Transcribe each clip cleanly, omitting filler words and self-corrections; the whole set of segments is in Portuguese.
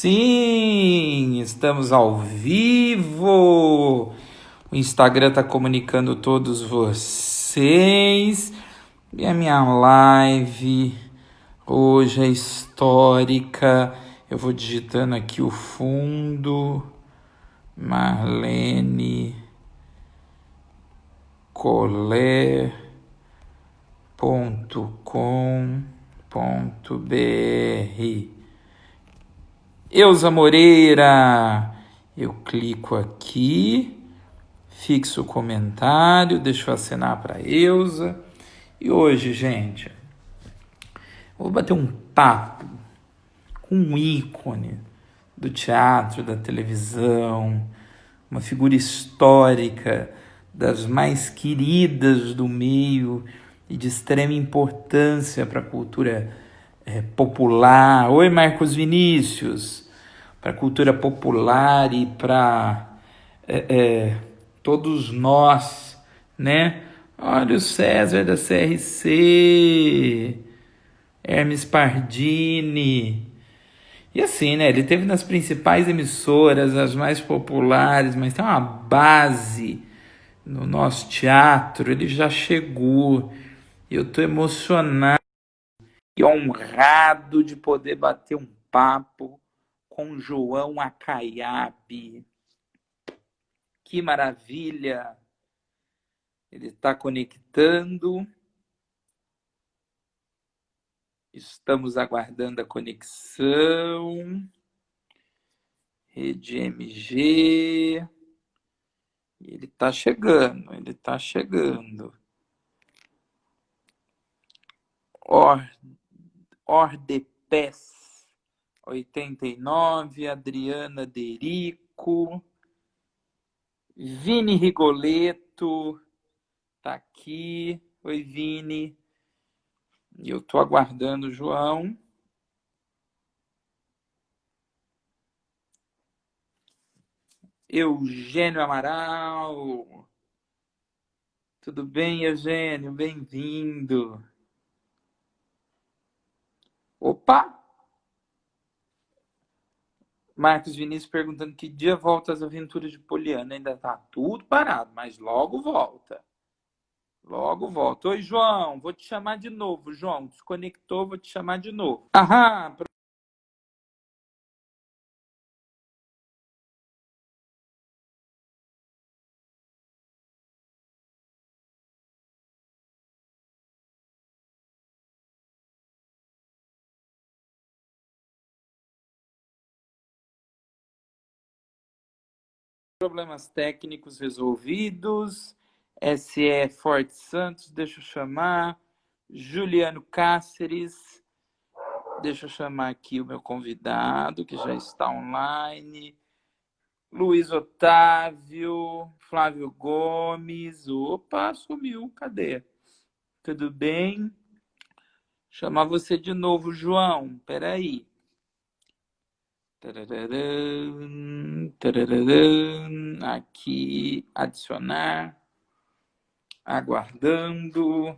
Sim, estamos ao vivo. O Instagram está comunicando todos vocês. E a minha live hoje é histórica. Eu vou digitando aqui o fundo. Marlene Collet.com.br. Elza Moreira, eu clico aqui, fixo o comentário, deixo eu assinar para Elza. E hoje, gente, eu vou bater um papo com um ícone do teatro, da televisão, uma figura histórica, das mais queridas do meio e de extrema importância para a cultura popular. Oi, Marcos Vinícius. Para a cultura popular e para todos nós, né? Olha o César da CRC, Hermes Pardini. E assim, né? Ele teve nas principais emissoras, as mais populares, mas tem uma base no nosso teatro. Ele já chegou. Eu estou emocionado e honrado de poder bater um papo com João Acaiabe. Que maravilha! Ele está conectando. Estamos aguardando a conexão. Rede MG. Ele está chegando, ele está chegando. Ordepes 89, Adriana Derico, Vini Rigoletto tá aqui. Oi, Vini. E eu tô aguardando o João. Eugênio Amaral. Tudo bem, Eugênio? Bem-vindo. Opa! Marcos Vinícius perguntando que dia volta as aventuras de Poliana. Ainda tá tudo parado, mas logo volta. Logo volta. Oi, João, vou te chamar de novo. João, desconectou, vou te chamar de novo. Aham. Problemas técnicos resolvidos. SE Forte Santos, deixa eu chamar. Juliano Cáceres, deixa eu chamar aqui o meu convidado, que já está online. Luiz Otávio, Flávio Gomes. Opa, sumiu, cadê? Tudo bem? Chamar você de novo, João. Peraí. Aqui, adicionar. Aguardando.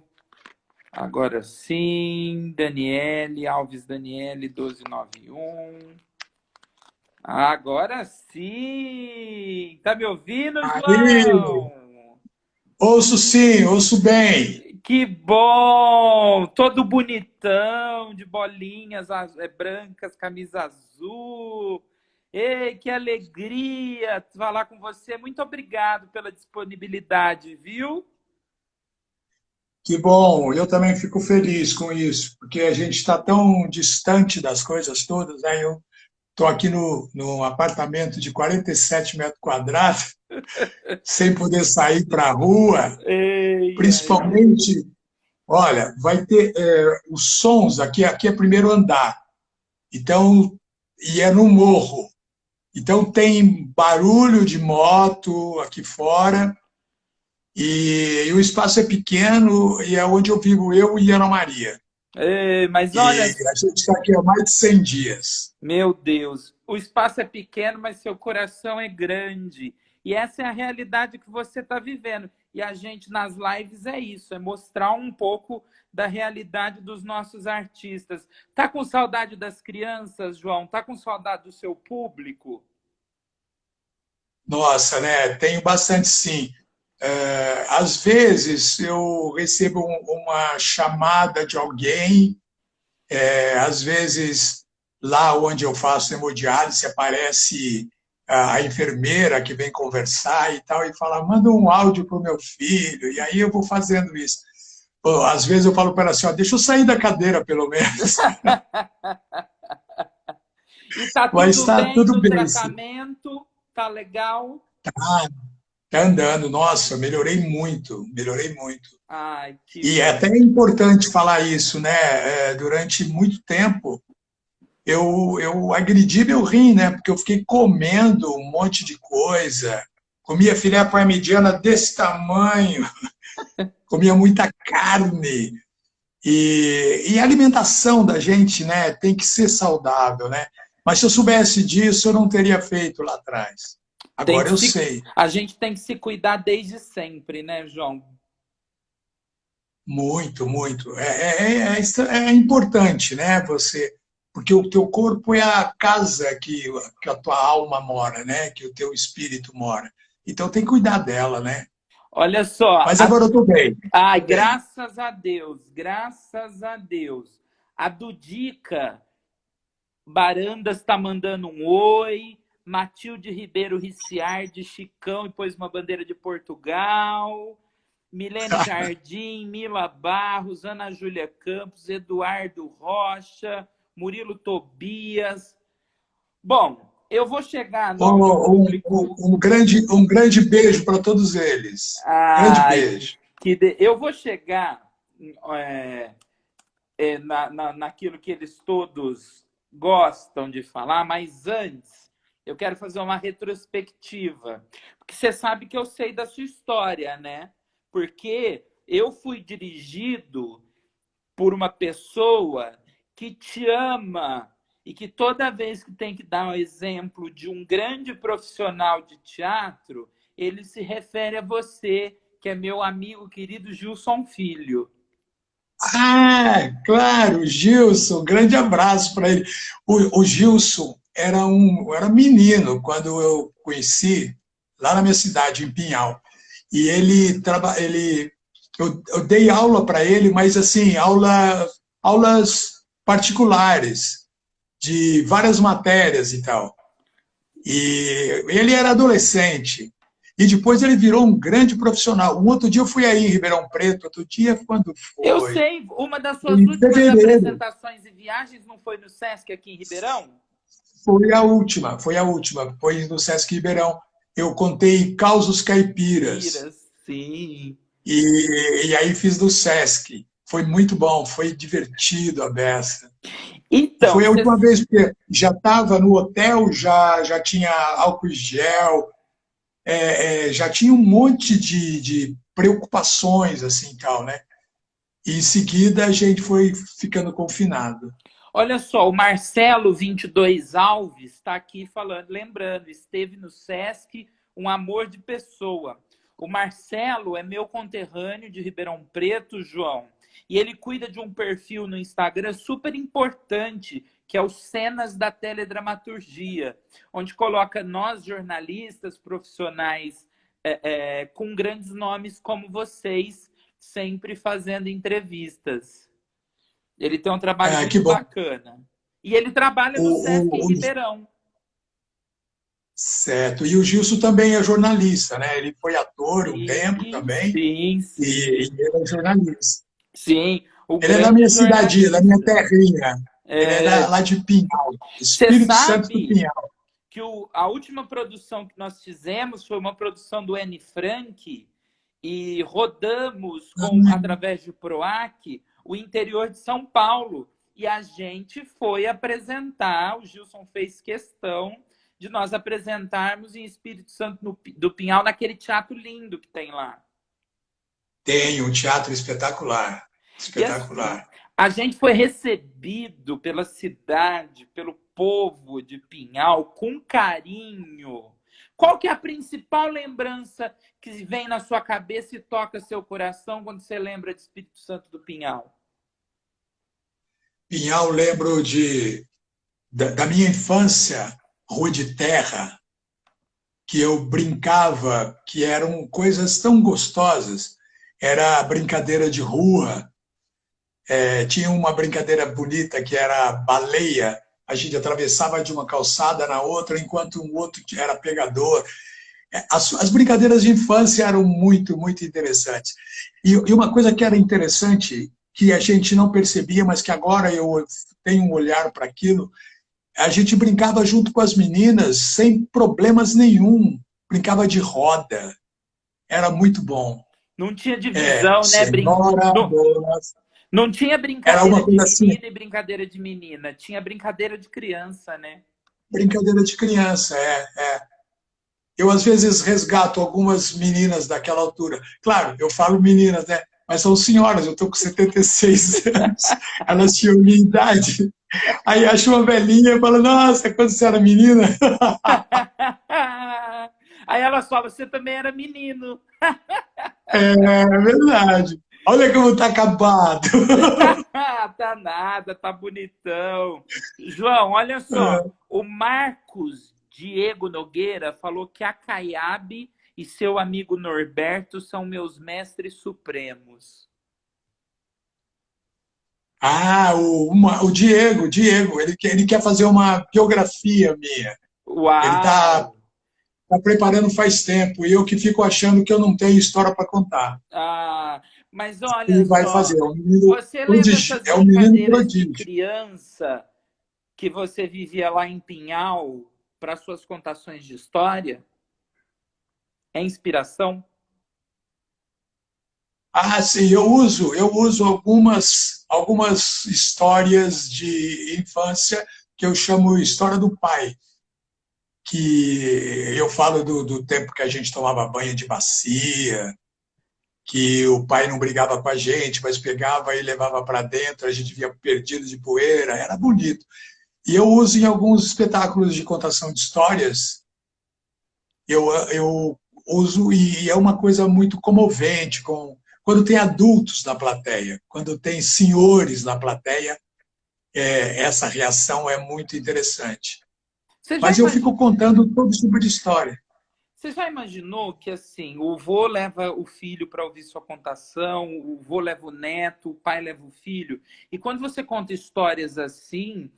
Agora sim. Daniele, Alves Daniele, 1291. Agora sim! Tá me ouvindo, Aí, João? ouço sim, ouço bem. Que bom! Todo bonitão, de bolinhas brancas, camisa azul. Ei, que alegria falar com você. Muito obrigado pela disponibilidade, viu? Que bom, eu também fico feliz com isso, porque a gente está tão distante das coisas todas, né? Eu estou aqui no apartamento de 47 metros quadrados, sem poder sair para a rua, Ei, ai. principalmente, olha, vai ter os sons aqui é primeiro andar, então, e é no morro, então tem barulho de moto aqui fora. E o espaço é pequeno e é onde eu vivo, eu e Ana Maria. Ei, mas olha, E a gente está aqui há mais de 100 dias. meu Deus, o espaço é pequeno, mas seu coração é grande. E essa é a realidade que você está vivendo. e a gente nas lives é isso, é mostrar um pouco da realidade dos nossos artistas. Tá com saudade das crianças, João? Tá com saudade do seu público? Nossa, né? Tenho bastante, sim. Às vezes eu recebo uma chamada de alguém, às vezes lá onde eu faço hemodiálise aparece a enfermeira que vem conversar e tal, e fala, manda um áudio para o meu filho, e aí eu vou fazendo isso. Pô, às vezes eu falo para ela assim, ó, deixa eu sair da cadeira, pelo menos. E tá Mas tudo está bem tudo no bem, sim. tratamento? Tá legal? Tá andando. Nossa, melhorei muito, melhorei muito. Ai, que E é bom. até importante falar isso, né? Durante muito tempo, eu agredi meu rim, né? Porque eu fiquei comendo um monte de coisa. Comia filé parmegiana desse tamanho, comia muita carne. E a alimentação da gente, né, tem que ser saudável, né? Mas se eu soubesse disso, eu não teria feito lá atrás. Tem Agora que eu se... sei. A gente tem que se cuidar desde sempre, né, João? Muito, muito. É importante, né? Você, porque o teu corpo é a casa que a tua alma mora, né? Que o teu espírito mora. Então tem que cuidar dela, né? Olha só, Mas agora eu tô bem, ai, tô bem. graças a Deus, graças a Deus. A Dudica Barandas está mandando um oi. Matilde Ribeiro Ricciardi, Chicão, e pôs uma bandeira de Portugal. Milene Jardim, Mila Barros, Ana Júlia Campos, Eduardo Rocha, Murilo Tobias. Bom, eu vou chegar no áudio público. Um grande beijo para todos eles. Grande Ai, beijo. eu vou chegar é, naquilo que eles todos gostam de falar, mas antes eu quero fazer uma retrospectiva. Porque você sabe que eu sei da sua história, né? Porque eu fui dirigido por uma pessoa que te ama e que toda vez que tem que dar um exemplo de um grande profissional de teatro, ele se refere a você, que é meu amigo querido Gilson Filho. Ah, claro, Gilson, um grande abraço para ele. O Gilson era menino quando eu conheci, lá na minha cidade, em Pinhal. E eu dei aula para ele, mas assim, aulas particulares, de várias matérias e tal. E ele era adolescente. E depois ele virou um grande profissional. Um outro dia eu fui aí em Ribeirão Preto, outro dia, quando Eu foi? sei, uma das Foi suas em últimas fevereiro. apresentações e viagens não foi no Sesc aqui em Ribeirão? Foi a última, foi no Sesc Ribeirão. Eu contei causos caipiras Piras, sim. e aí fiz no Sesc. Foi muito bom, foi divertido a beça. E Então, foi a você última vez que já estava no hotel, já tinha álcool em gel, já tinha um monte de preocupações assim tal, né? E em seguida a gente foi ficando confinado. olha só, o Marcelo 22 Alves está aqui falando, lembrando, esteve no Sesc, um amor de pessoa. O Marcelo é meu conterrâneo de Ribeirão Preto, João, e ele cuida de um perfil no Instagram super importante, que é o Cenas da Teledramaturgia, onde coloca nós, jornalistas, profissionais com grandes nomes como vocês, sempre fazendo entrevistas. Ele tem um trabalho Ah, que muito bom. bacana. E ele trabalha O, no Sesc em o, o, Ribeirão. certo. E o Gilson também é jornalista, né? Ele foi ator um tempo Sim, também sim, e sim. ele é jornalista. Sim, o Ele é da grande minha cidade, da minha jornalista. terrinha. Ele é É, lá de Pinhal, você Espírito Santo do sabe Pinhal. que a última produção que nós fizemos foi uma produção do Anne Frank e rodamos através de Proac o interior de São Paulo. E a gente foi apresentar, o Gilson fez questão de nós apresentarmos em Espírito Santo do Pinhal, naquele teatro lindo que tem lá. Tem um teatro espetacular, E assim, espetacular. a gente foi recebido pela cidade, pelo povo de Pinhal, com carinho. Qual que é a principal lembrança que vem na sua cabeça e toca seu coração quando você lembra de Espírito Santo do Pinhal? Pinhal, lembro da minha infância, rua de terra, que eu brincava, que eram coisas tão gostosas. Era a brincadeira de rua, tinha uma brincadeira bonita que era a baleia. A gente atravessava de uma calçada na outra, enquanto um outro era pegador. As brincadeiras de infância eram muito, muito interessantes. E uma coisa que era interessante, que a gente não percebia, mas que agora eu tenho um olhar para aquilo, a gente brincava junto com as meninas sem problemas nenhum. Brincava de roda. Era muito bom. Não tinha divisão, né? Senhora, Não, dona. não tinha Era brincadeira uma de coisa assim, menino e brincadeira de menina. Tinha brincadeira de criança, né? brincadeira de criança, Eu, às vezes, resgato algumas meninas daquela altura. Claro, eu falo meninas, né? Mas são senhoras, eu estou com 76 anos, elas tinham minha idade. Aí acho uma velhinha e fala, nossa, quando você era menina. Aí ela fala, você também era menino. É verdade. Olha como está acabado. Tá nada, tá bonitão. João, olha só. O Marcos Diego Nogueira falou que a Caiabe e seu amigo Norberto são meus mestres supremos. O Diego, ele quer fazer uma biografia minha. Ele Uau! está preparando faz tempo, e eu que fico achando que eu não tenho história para contar. Ah, mas olha Ele vai fazer, só, você leva essas é um menino brincadeiras de prodígio. criança que você vivia lá em Pinhal para suas contações de história? É inspiração? Sim, eu uso algumas histórias de infância que eu chamo história do pai, que eu falo do tempo que a gente tomava banho de bacia, que o pai não brigava com a gente, mas pegava e levava para dentro, a gente via perdido de poeira, era bonito. E eu uso em alguns espetáculos de contação de histórias, eu uso, e é uma coisa muito comovente, quando tem adultos na plateia, quando tem senhores na plateia, essa reação é muito interessante. Você já Mas eu fico imaginou? contando todo tipo de história. Você já imaginou que assim, o vô leva o filho para ouvir sua contação, o vô leva o neto, o pai leva o filho, e quando você conta histórias assim,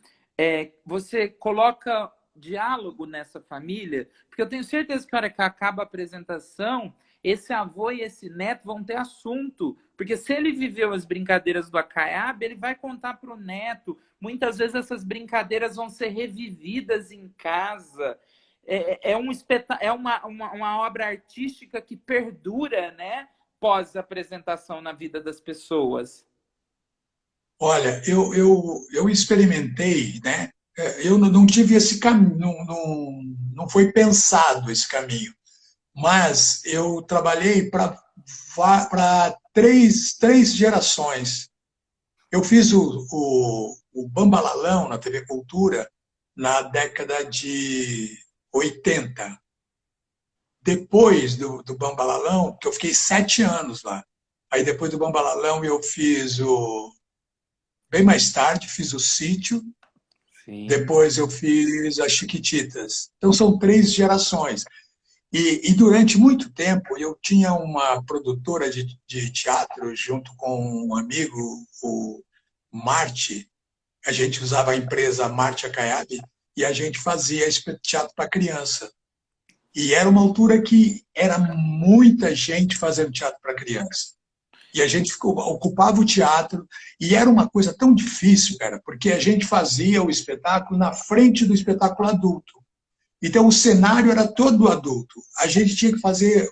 você coloca diálogo nessa família, porque eu tenho certeza que a hora que acaba a apresentação, esse avô e esse neto vão ter assunto, porque se ele viveu as brincadeiras do Acaiabe, ele vai contar para o neto. Muitas vezes essas brincadeiras vão ser revividas em casa. É uma obra artística que perdura, né, pós-apresentação na vida das pessoas. Olha, eu experimentei, né? Eu não tive esse caminho, não foi pensado esse caminho, mas eu trabalhei para três gerações. Eu fiz o Bambalalão na TV Cultura na década de 80. Depois do Bambalalão, que eu fiquei 7 anos lá. Aí depois do Bambalalão eu fiz bem mais tarde, fiz o Sítio, Sim. depois eu fiz as Chiquititas. Então são três gerações. E durante muito tempo eu tinha uma produtora de teatro junto com um amigo, o Marte. A gente usava a empresa Marte Acaiabe e a gente fazia esse teatro para criança. E era uma altura que era muita gente fazendo teatro para criança. E a gente ocupava o teatro, e era uma coisa tão difícil, cara, porque a gente fazia o espetáculo na frente do espetáculo adulto. Então o cenário era todo adulto. A gente tinha que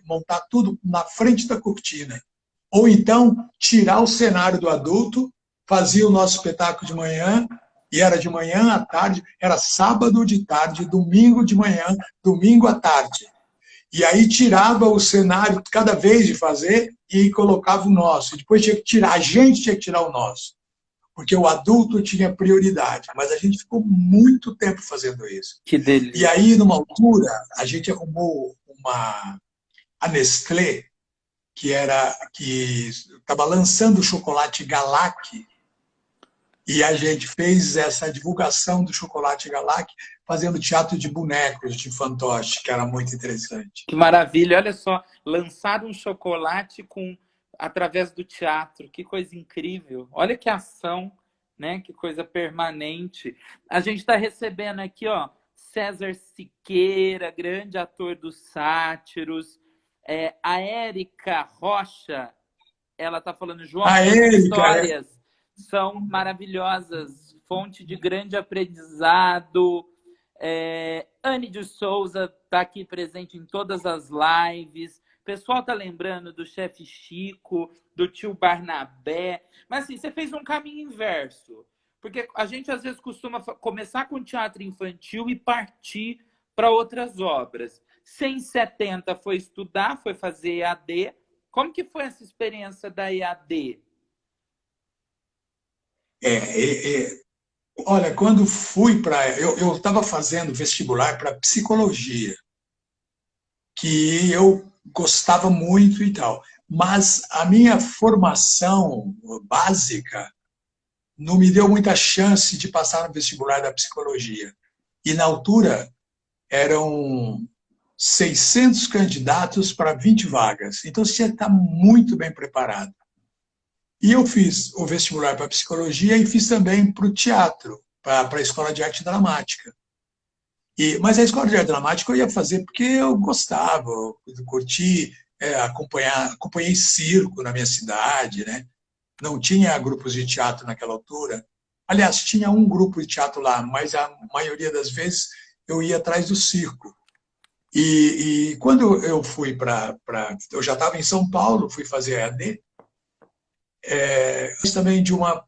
montar tudo na frente da cortina. Ou então tirar o cenário do adulto, fazia o nosso espetáculo de manhã, e era de manhã à tarde, era sábado de tarde, domingo de manhã, domingo à tarde. E aí tirava o cenário cada vez de fazer e colocava o nosso. Depois tinha que tirar, a gente tinha que tirar o nosso. porque o adulto tinha prioridade, mas a gente ficou muito tempo fazendo isso. Que E delícia. aí, numa altura, a gente arrumou a Nestlé, que estava lançando o chocolate Galac, e a gente fez essa divulgação do chocolate Galac fazendo teatro de bonecos, de fantoche, que era muito interessante. Que maravilha. Olha só, lançar um chocolate através do teatro. Que coisa incrível. Olha que ação, né? Que coisa permanente. A gente está recebendo aqui, ó, César Siqueira, grande ator dos Sátiros. A Érica Rocha, ela está falando, João, A suas Érica, histórias são maravilhosas, fonte de grande aprendizado. Anne de Souza está aqui presente em todas as lives. O pessoal está lembrando do chefe Chico, do tio Barnabé. Mas assim, você fez um caminho inverso. Porque a gente às vezes costuma começar com teatro infantil e partir para outras obras. Você em 70 foi estudar, foi fazer EAD. Como que foi essa experiência da EAD? olha, quando fui para... Eu estava fazendo vestibular para psicologia, que eu gostava muito e tal. Mas a minha formação básica não me deu muita chance de passar no vestibular da psicologia. E, na altura, eram 600 candidatos para 20 vagas. Então, você tinha que estar muito bem preparado. E eu fiz o vestibular para psicologia e fiz também para o teatro, para a Escola de Arte Dramática. Mas a Escola de Arte Dramática eu ia fazer porque eu gostava, eu curti acompanhei circo na minha cidade, né? Não tinha grupos de teatro naquela altura. Aliás, tinha um grupo de teatro lá, mas a maioria das vezes eu ia atrás do circo. E quando eu fui eu já estava em São Paulo, fui fazer EAD, fiz também de uma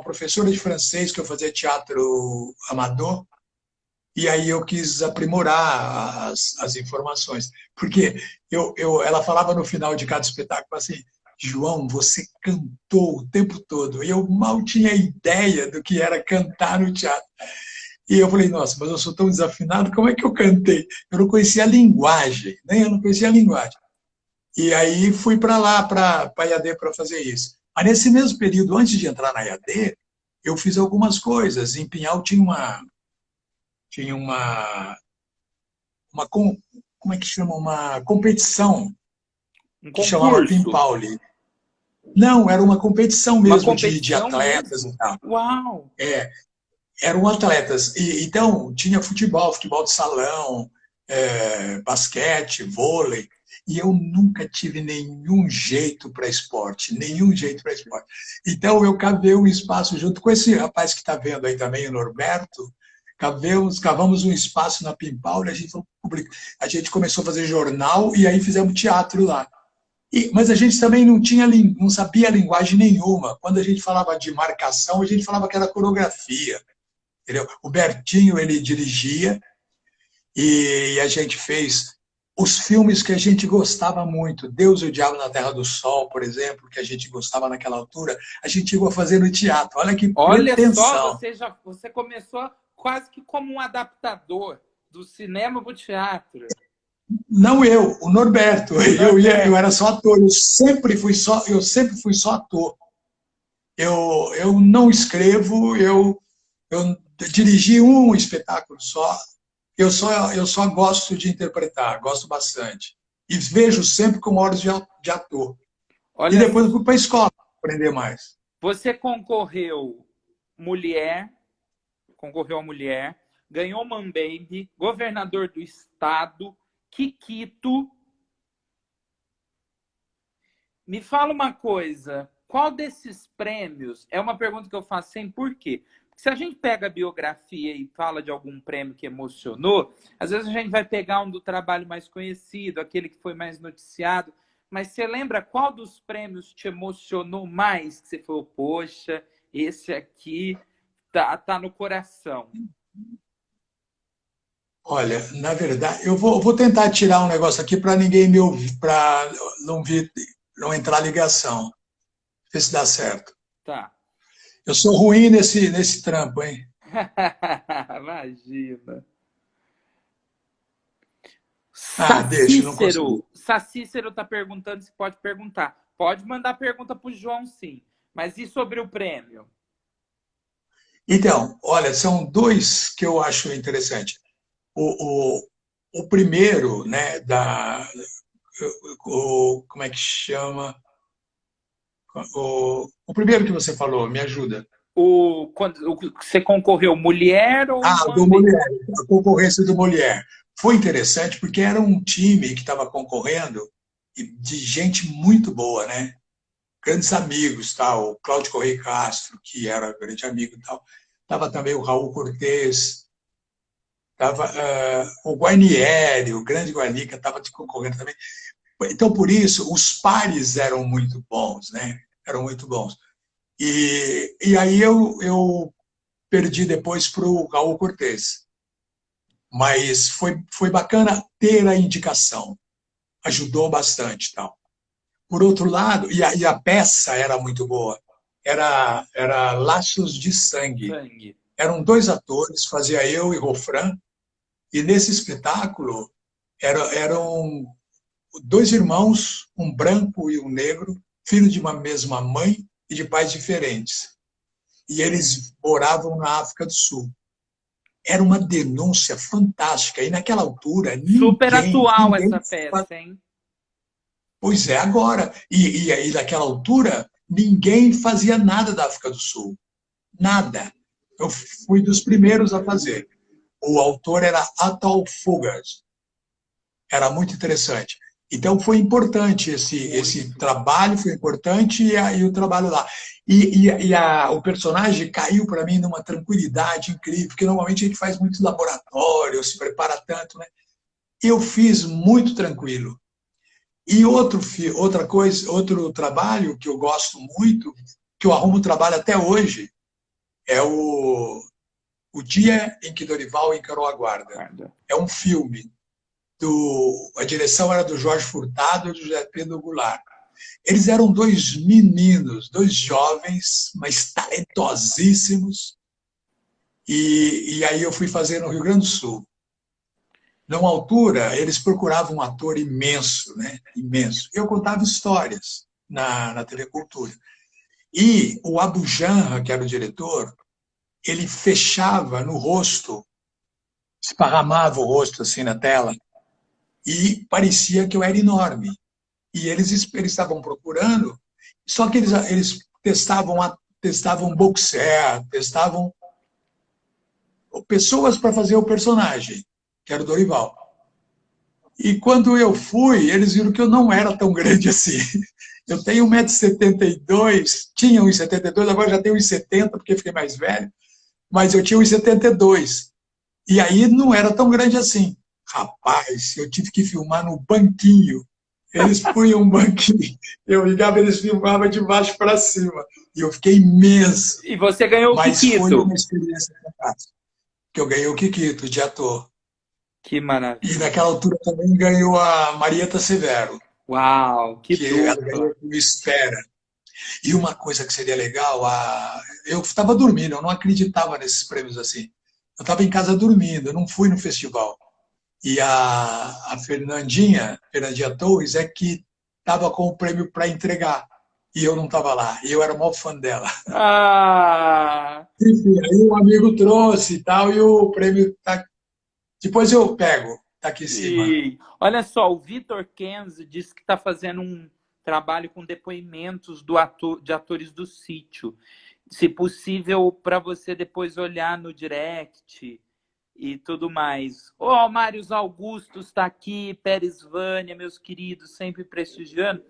professora de francês que eu fazia teatro amador, e aí eu quis aprimorar as informações. Porque ela falava no final de cada espetáculo assim, João, você cantou o tempo todo. E eu mal tinha ideia do que era cantar no teatro. E eu falei, nossa, mas eu sou tão desafinado, como é que eu cantei? Eu não conhecia a linguagem, nem eu não conhecia a linguagem. E aí fui para lá, para a IAD, para fazer isso. Mas nesse mesmo período, antes de entrar na IAD, eu fiz algumas coisas. Em Pinhal tinha uma como é que chama? Uma competição Um que chamava concurso? Pimpauli. Não, era uma competição Uma mesmo de competição atletas mesmo? e tal. Uau! Eram atletas. Então, tinha futebol de salão, basquete, vôlei. E eu nunca tive nenhum jeito para esporte, nenhum jeito para esporte. Então, eu cavei um espaço junto com esse rapaz que está vendo aí também, o Norberto, cavamos um espaço na Pimpal, a gente começou a fazer jornal e aí fizemos teatro lá. Mas a gente também não sabia linguagem nenhuma. Quando a gente falava de marcação, a gente falava que era coreografia. Entendeu? O Bertinho, ele dirigia e a gente fez os filmes que a gente gostava muito. Deus e o Diabo na Terra do Sol, por exemplo, que a gente gostava naquela altura, a gente chegou a fazer no teatro. Olha que Olha só, pretensão. você começou quase que como um adaptador do cinema para o teatro. Não eu, o Norberto. Eu Norberto. era só ator. Eu sempre fui só ator. Eu não escrevo, eu dirigi um espetáculo só. Eu só gosto de interpretar, gosto bastante. E vejo sempre com olhos de ator. E Olha, depois eu fui para a escola aprender mais. você concorreu a mulher, ganhou Mambembe, governador do estado, Kikito. Me fala uma coisa, qual desses prêmios, é uma pergunta que eu faço sempre, por quê? Porque se a gente pega a biografia e fala de algum prêmio que emocionou, às vezes a gente vai pegar um do trabalho mais conhecido, aquele que foi mais noticiado, mas você lembra qual dos prêmios te emocionou mais? Que você falou, poxa, esse aqui tá no coração. Olha, na verdade, eu vou tentar tirar um negócio aqui para ninguém me ouvir, para não entrar ligação. Ver se dá certo. Tá. Eu sou ruim nesse trampo, hein? Imagina. Ah, deixa, eu não consigo. Sacícero está perguntando se pode perguntar. Pode mandar pergunta para o João, sim. Mas e sobre o prêmio? Então, olha, são dois que eu acho interessante. O, o, o primeiro, né, como é que chama? O primeiro que você falou, me ajuda. O que você concorreu, mulher ou Ah, do homem? Molière, a concorrência do Molière. Foi interessante porque era um time que estava concorrendo de gente muito boa, né? Grandes amigos, tal, o Cláudio Correia Castro, que era grande amigo e tal. Estava também o Raul Cortez, estava o Guarnieri, o grande Guarnica, estava concorrendo também. Então, por isso, os pares eram muito bons, né? Eram muito bons. E aí eu perdi depois para o Raul Cortez. Mas foi bacana ter a indicação, ajudou bastante. Tal. Por outro lado, e a peça era muito boa, era Laços de Sangue. Sangue. Eram dois atores, fazia eu e Rofran, e nesse espetáculo eram dois irmãos, um branco e um negro, filhos de uma mesma mãe e de pais diferentes. E eles moravam na África do Sul. Era uma denúncia fantástica. E naquela altura, Super atual ninguém. essa peça, hein? Pois é, agora. E aí, naquela altura, ninguém fazia nada da África do Sul. Nada. Eu fui dos primeiros a fazer. O autor era Atal Fogars. Era muito interessante. Então foi importante esse Muito. trabalho, foi importante e o trabalho lá. O personagem caiu para mim numa tranquilidade incrível, porque normalmente a gente faz muito laboratório, se prepara tanto, né? Eu fiz muito tranquilo. E outra coisa, outro trabalho que eu gosto muito, que eu arrumo trabalho até hoje, é o Dia em que Dorival encarou a guarda. Guarda. É um filme a direção era do Jorge Furtado e do José Pedro Goulart. Eles eram dois meninos, dois jovens, mas talentosíssimos. E aí eu fui fazer no Rio Grande do Sul. Numa altura, eles procuravam um ator imenso, né? Imenso. Eu contava histórias na TV Cultura. E o Abu Janra, que era o diretor, ele fechava no rosto, esparramava o rosto assim na tela, e parecia que eu era enorme. E eles estavam procurando, só que eles testavam boxer, testavam pessoas para fazer o personagem, que era o Dorival. E quando eu fui, eles viram que eu não era tão grande assim. Eu tenho 1,72 m, tinha 1,72 m, agora já tenho 1,70 m, porque fiquei mais velho, mas eu tinha 1,72 m. E aí não era tão grande assim. Rapaz, eu tive que filmar no banquinho. Eles punham um banquinho, eu ligava, eles filmavam de baixo para cima. E eu fiquei imenso. E você ganhou o Mas foi Kikito. uma experiência fantástica. Que eu ganhei o Kikito de ator. Que E maravilha. naquela altura também ganhou a Marieta Severo, Uau, que que ela dupla. ganhou com Espera. E uma coisa que seria legal, eu estava dormindo, eu não acreditava nesses prêmios assim. Eu estava em casa dormindo, eu não fui no festival. E a Fernandinha Torres, é que estava com o prêmio para entregar. E eu não estava lá. E eu era o maior fã dela. Ah, Enfim, aí um amigo trouxe e tal, e o prêmio tá. Depois eu pego, tá aqui em cima. e olha só, o Vitor Kenzo disse que está fazendo um trabalho com depoimentos de atores do sítio. Se possível, para você depois olhar no direct e tudo mais. Ó, Mários Augustos está aqui, Pérez Vânia, meus queridos, sempre prestigiando.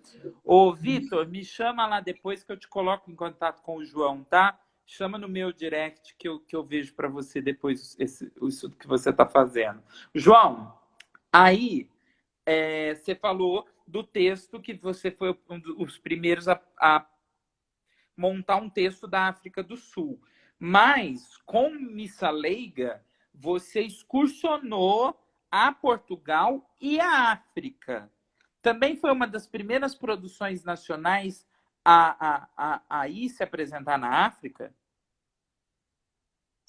Ô, Vitor, me chama lá depois que eu te coloco em contato com o João, tá? Chama no meu direct que eu vejo para você depois isso que você está fazendo. João, aí você falou do texto que você foi um dos primeiros a montar um texto da África do Sul. Mas, com Missa Leiga, você excursionou a Portugal e a África. Também foi uma das primeiras produções nacionais a ir se apresentar na África?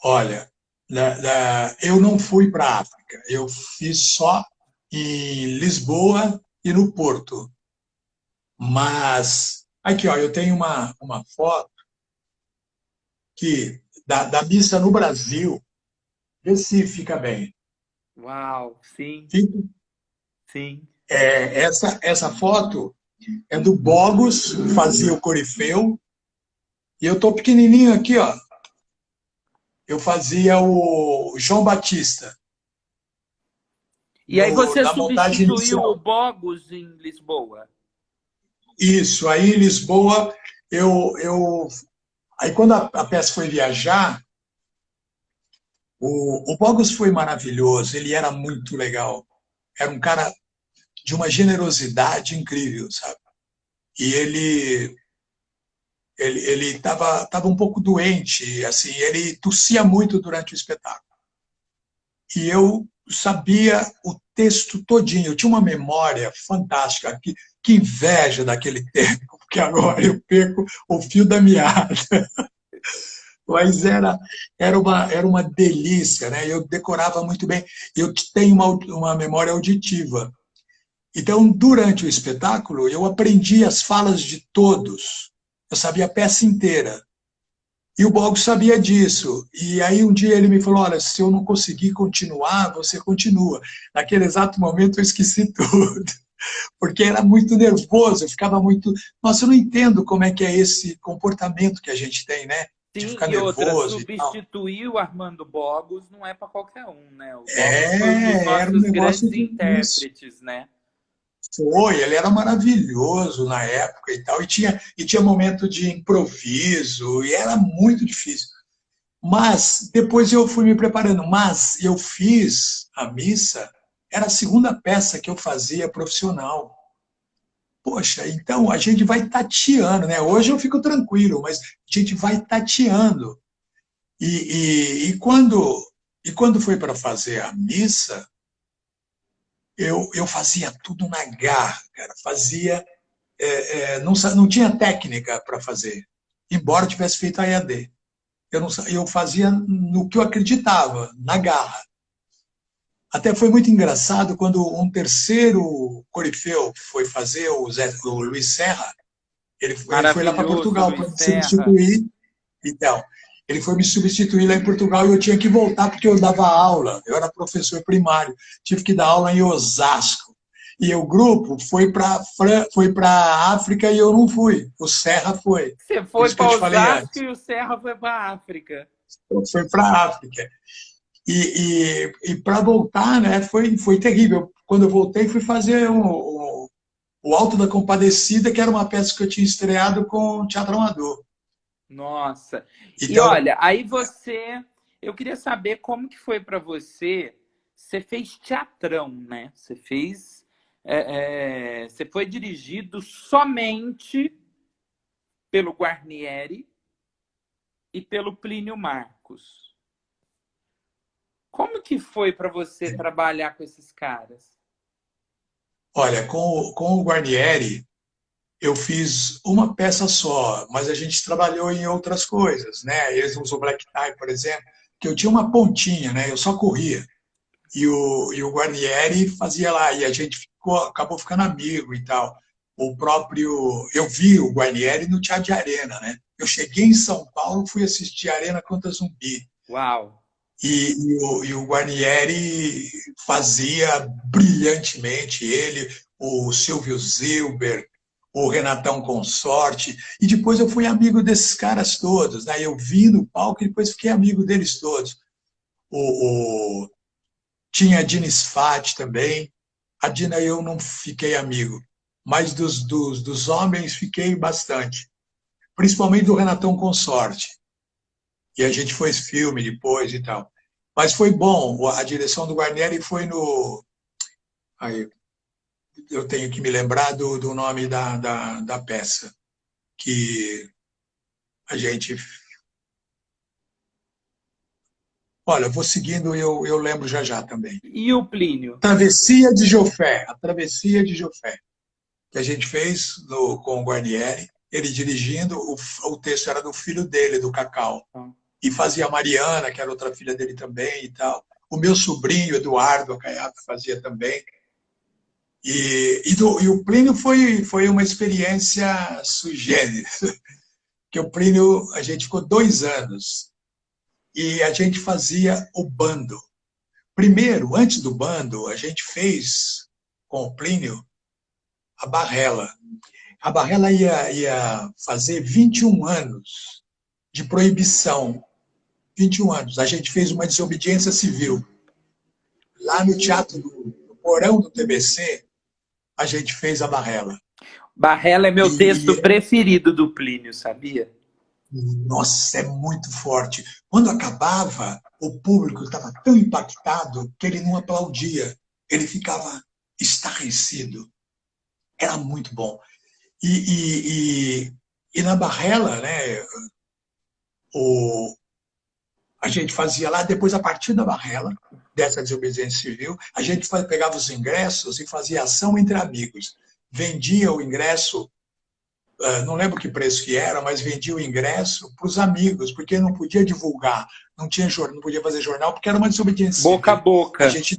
Olha, eu não fui para a África, eu fiz só em Lisboa e no Porto. Mas, aqui, ó, eu tenho uma foto que, da missa no Brasil, vê se fica bem. Uau, sim, Fica? sim. Essa foto é do Bogos, fazia o Corifeu, e eu tô pequenininho aqui, ó. Eu fazia o João Batista, E aí você na montagem substituiu o inicial. Bogos em Lisboa? Isso, aí em Lisboa, aí quando a peça foi viajar, o Bogos foi maravilhoso, ele era muito legal. Era um cara de uma generosidade incrível, sabe? E ele estava um pouco doente, assim, ele tossia muito durante o espetáculo. E eu sabia o texto todinho, eu tinha uma memória fantástica, que inveja daquele tempo, porque agora eu perco o fio da meada. Mas era uma delícia, né? Eu decorava muito bem. Eu tenho uma memória auditiva. Então, durante o espetáculo, eu aprendi as falas de todos. Eu sabia a peça inteira. E o Bogo sabia disso. E aí um dia ele me falou: olha, se eu não conseguir continuar, você continua. Naquele exato momento eu esqueci tudo, porque era muito nervoso, eu ficava muito. Nossa, eu não entendo como é que é esse comportamento que a gente tem, né? De Sim, ficar e outra, nervoso e tal. substituir o Armando Bogos não é para qualquer um, né? O Bogos foi um dos Era um nossos negócio grandes difícil. intérpretes, né? Foi, ele era maravilhoso na época e tal, e tinha momento de improviso, e era muito difícil. Mas depois eu fui me preparando, mas eu fiz a missa, era a segunda peça que eu fazia profissional. Poxa, então a gente vai tateando, né? Hoje eu fico tranquilo, mas a gente vai tateando. E quando foi para fazer a missa, eu fazia tudo na garra, cara. Fazia, não tinha técnica para fazer, embora eu tivesse feito a EAD. Eu fazia no que eu acreditava, na garra. Até foi muito engraçado quando um terceiro corifeu foi fazer, o Luiz Serra, ele foi lá para Maravilhoso, Portugal Luiz para me Serra. substituir. Então, ele foi me substituir lá em Portugal e eu tinha que voltar porque eu dava aula, eu era professor primário, tive que dar aula em Osasco. E o grupo foi para a África e eu não fui, o Serra foi. Você Por foi isso que eu para te falei Osasco antes, e o Serra foi para a África. foi para a África. E para voltar, né, foi terrível. Quando eu voltei, fui fazer o Alto da Compadecida, que era uma peça que eu tinha estreado com o Teatro Amador. Nossa. E Então, olha, aí você, eu queria saber como que foi para você. Você fez teatrão, né? Você fez, você foi dirigido somente pelo Guarnieri e pelo Plínio Marcos. Como que foi para você trabalhar com esses caras? olha, com o Guarnieri, eu fiz uma peça só, mas a gente trabalhou em outras coisas, né? Eles usam Black Tie, por exemplo, que eu tinha uma pontinha, né? Eu só corria. E o Guarnieri fazia lá, e a gente acabou ficando amigo e tal. Eu vi o Guarnieri no Teatro de Arena, né? Eu cheguei em São Paulo, fui assistir Arena contra Zumbi. Uau! E o Guarnieri fazia brilhantemente, ele, o Silvio Zilber, o Renatão Consorte, e depois eu fui amigo desses caras todos, né? Eu vi no palco e depois fiquei amigo deles todos. O, tinha a Dina Sfat também. A Dina eu não fiquei amigo, mas dos homens fiquei bastante. Principalmente do Renatão Consorte. E a gente fez filme depois e tal. Mas foi bom, a direção do Guarnieri foi no. Aí, eu tenho que me lembrar do nome da peça, que a gente. Olha, vou seguindo e eu lembro já já também. E o Plínio? A Travessia de Jofé, que a gente fez com o Guarnieri, ele dirigindo, o texto era do filho dele, do Cacau. e fazia a Mariana, que era outra filha dele também e tal. O meu sobrinho, Eduardo Caiato, fazia também. E o Plínio foi uma experiência sui generis, que o Plínio, a gente ficou 2 anos e a gente fazia o bando. Primeiro, antes do bando, a gente fez com o Plínio a Barrela. A Barrela ia fazer 21 anos de proibição. 21 anos. A gente fez uma desobediência civil. Lá no Teatro no Porão do TBC, a gente fez a Barrela. Barrela é meu texto E, preferido do Plínio, sabia? nossa, é muito forte. Quando acabava, o público estava tão impactado que ele não aplaudia. Ele ficava estarrecido. Era muito bom. E na Barrela, né, o, a gente fazia lá, depois, a partir da Barrela, dessa desobediência civil, a gente pegava os ingressos e fazia ação entre amigos. Vendia o ingresso, não lembro que preço que era, mas vendia o ingresso para os amigos, porque não podia divulgar, não tinha jornal, não podia fazer jornal, porque era uma desobediência Boca a civil. A boca. gente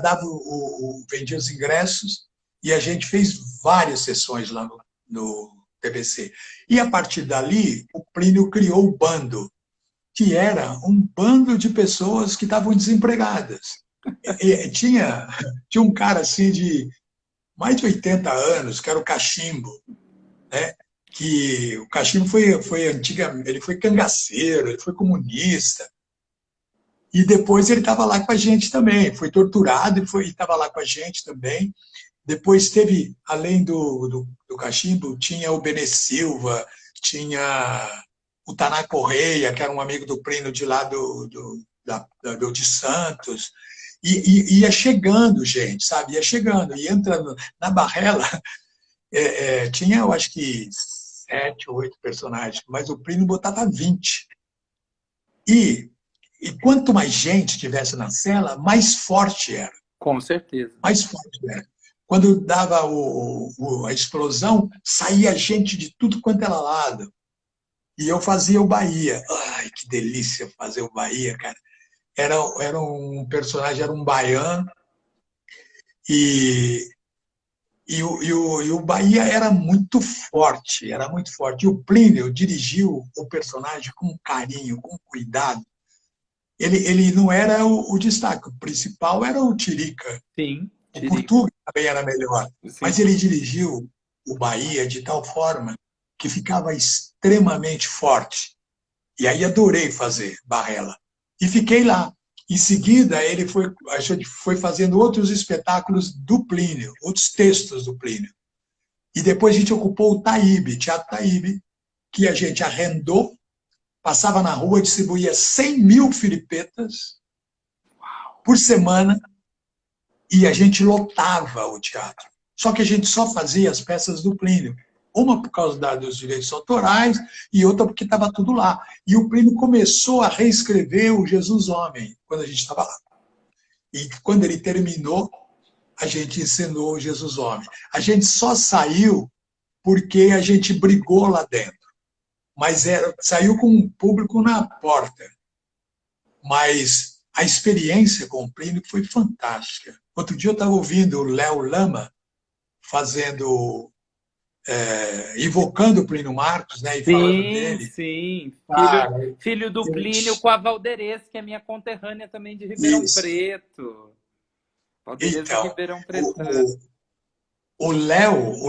dava vendia os ingressos e a gente fez várias sessões lá no TBC. E a partir dali, o Plínio criou o bando, que era um bando de pessoas que estavam desempregadas. Tinha um cara assim de mais de 80 anos, que era o Cachimbo, né? Que o Cachimbo foi antiga, ele foi cangaceiro, ele foi comunista, e depois ele estava lá com a gente também, foi torturado e estava lá com a gente também. Depois teve, além do Cachimbo, tinha o Benê Silva, tinha o Taná Correia, que era um amigo do Plínio de lá de Santos. Ia chegando gente, sabe? Ia chegando, e entrando na Barrela, tinha, eu acho que 7 ou 8 personagens, mas o Plínio botava 20. E, e quanto mais gente tivesse na cela, mais forte era. Com certeza. Mais forte era. Quando dava a explosão, saía gente de tudo quanto era lado. E eu fazia o Bahia. Ai, que delícia fazer o Bahia, cara. Era um personagem, era um baiano, e, o Bahia era muito forte, era muito forte. E o Plínio dirigiu o personagem com carinho, com cuidado. Ele não era o destaque, o principal era o Tirica. Sim, O Tirica. Portuga também era melhor, Sim. mas ele dirigiu o Bahia de tal forma que ficava extremamente forte. E aí adorei fazer Barrela. E fiquei lá. Em seguida, a gente foi fazendo outros espetáculos do Plínio, outros textos do Plínio. E depois a gente ocupou o Taíbe, Teatro Taíbe, que a gente arrendou, passava na rua, distribuía 100 mil filipetas por semana, e a gente lotava o teatro. Só que a gente só fazia as peças do Plínio. Uma por causa dos direitos autorais e outra porque estava tudo lá. E o Plínio começou a reescrever o Jesus Homem, quando a gente estava lá. E quando ele terminou, a gente encenou o Jesus Homem. A gente só saiu porque a gente brigou lá dentro. Mas saiu com o público na porta. Mas a experiência com o Plínio foi fantástica. Outro dia eu estava ouvindo o Léo Lama invocando o Plínio Marcos, né, e falando Sim, dele. sim. Cara, Filho do Plínio com a Valderez, que é minha conterrânea também de Ribeirão isso. Preto. Valderez de Então, Ribeirão Preto. o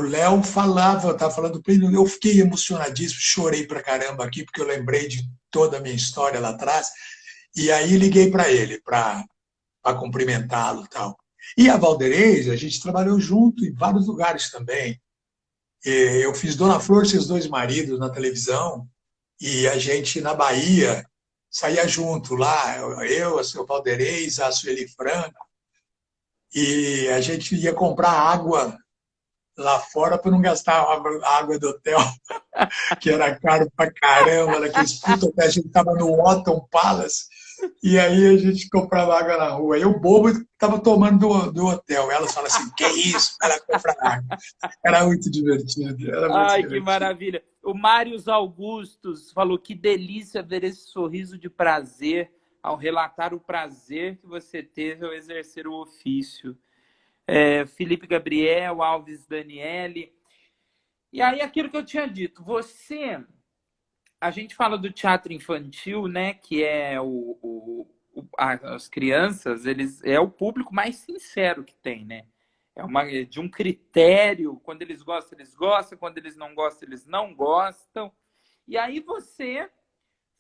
Léo falava, estava falando do Plínio, eu fiquei emocionadíssimo, chorei pra caramba aqui, porque eu lembrei de toda a minha história lá atrás, e aí liguei para ele, para cumprimentá-lo e tal. E a Valderez, a gente trabalhou junto em vários lugares também. Eu fiz Dona Flor, Seus Dois Maridos na televisão, e a gente, na Bahia, saía junto lá, eu, a seu Valderez, a Sueli Franco, e a gente ia comprar água lá fora para não gastar a água do hotel, que era caro pra caramba, naqueles putos hotéis. A gente estava no Otton Palace, e aí a gente comprava água na rua. E o bobo estava tomando do hotel. Elas falam assim, que isso? Ela compra água. Era muito divertido. Era muito Ai, que divertido. maravilha. O Mários Augustos falou que delícia ver esse sorriso de prazer ao relatar o prazer que você teve ao exercer o ofício. Felipe Gabriel, Alves Daniele. E aí, aquilo que eu tinha dito, a gente fala do teatro infantil, né, que é as crianças, é o público mais sincero que tem, né? De um critério, quando eles gostam, quando eles não gostam. E aí você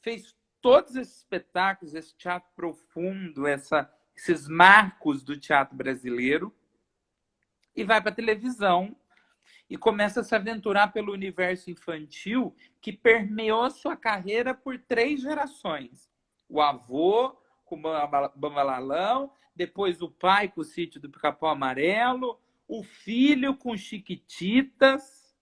fez todos esses espetáculos, esse teatro profundo, esses marcos do teatro brasileiro, e vai para a televisão e começa a se aventurar pelo universo infantil que permeou sua carreira por 3 gerações. O avô com o Bambalalão, depois o pai com o Sítio do Pica-Pau Amarelo, o filho com Chiquititas.